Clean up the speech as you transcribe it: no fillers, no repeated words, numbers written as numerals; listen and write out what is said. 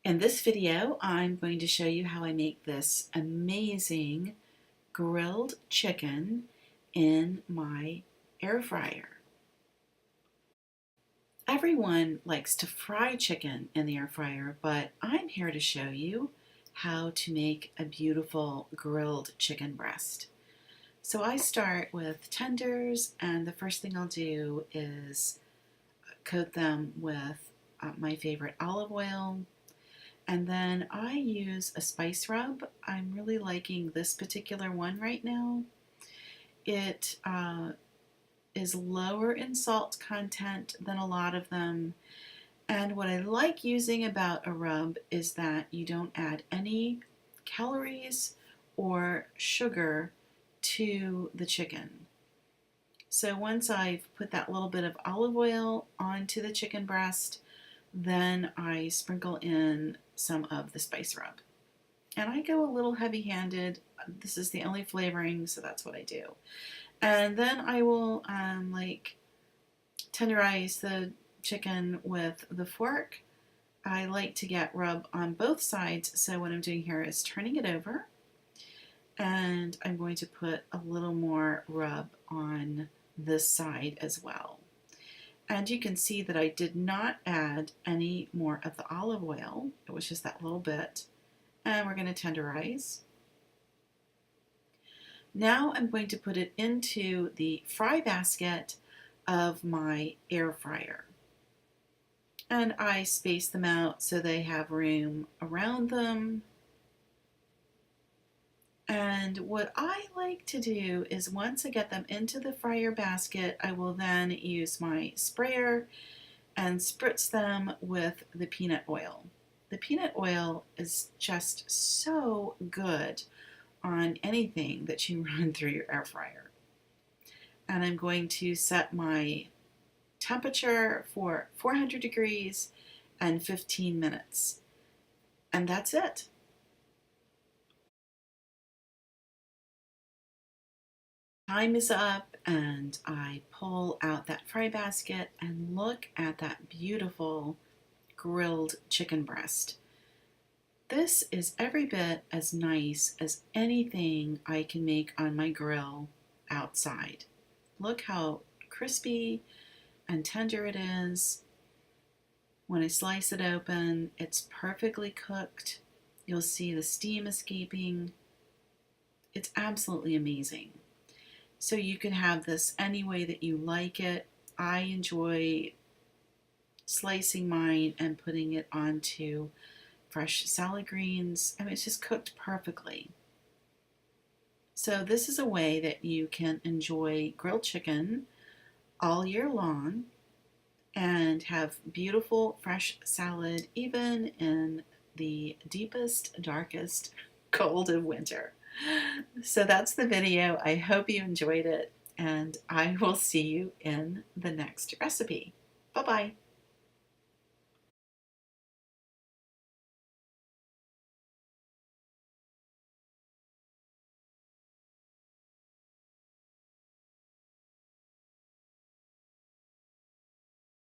In this video, I'm going to show you how I make this amazing grilled chicken in my air fryer. Everyone likes to fry chicken in the air fryer, but I'm here to show you how to make a beautiful grilled chicken breast. So I start with tenders, and the first thing I'll do is coat them with my favorite olive oil. And then I use a spice rub. I'm really liking this particular one right now. It is lower in salt content than a lot of them. And what I like using about a rub is that you don't add any calories or sugar to the chicken. So once I've put that little bit of olive oil onto the chicken breast, then I sprinkle in some of the spice rub. And I go a little heavy-handed. This is the only flavoring, so that's what I do. And then I will tenderize the chicken with the fork. I like to get rub on both sides, so what I'm doing here is turning it over, and I'm going to put a little more rub on this side as well. And you can see that I did not add any more of the olive oil. It was just that little bit. And we're going to tenderize. Now I'm going to put it into the fry basket of my air fryer. And I space them out so they have room around them. And what I like to do is once I get them into the fryer basket, I will then use my sprayer and spritz them with the peanut oil. The peanut oil is just so good on anything that you run through your air fryer. And I'm going to set my temperature for 400 degrees and 15 minutes. And that's it. Time is up, and I pull out that fry basket and look at that beautiful grilled chicken breast. This is every bit as nice as anything I can make on my grill outside. Look how crispy and tender it is. When I slice it open, it's perfectly cooked. You'll see the steam escaping. It's absolutely amazing. So you can have this any way that you like it. I enjoy slicing mine and putting it onto fresh salad greens. I mean, it's just cooked perfectly. So this is a way that you can enjoy grilled chicken all year long and have beautiful fresh salad even in the deepest, darkest cold of winter. So that's the video. I hope you enjoyed it, and I will see you in the next recipe. Bye-bye.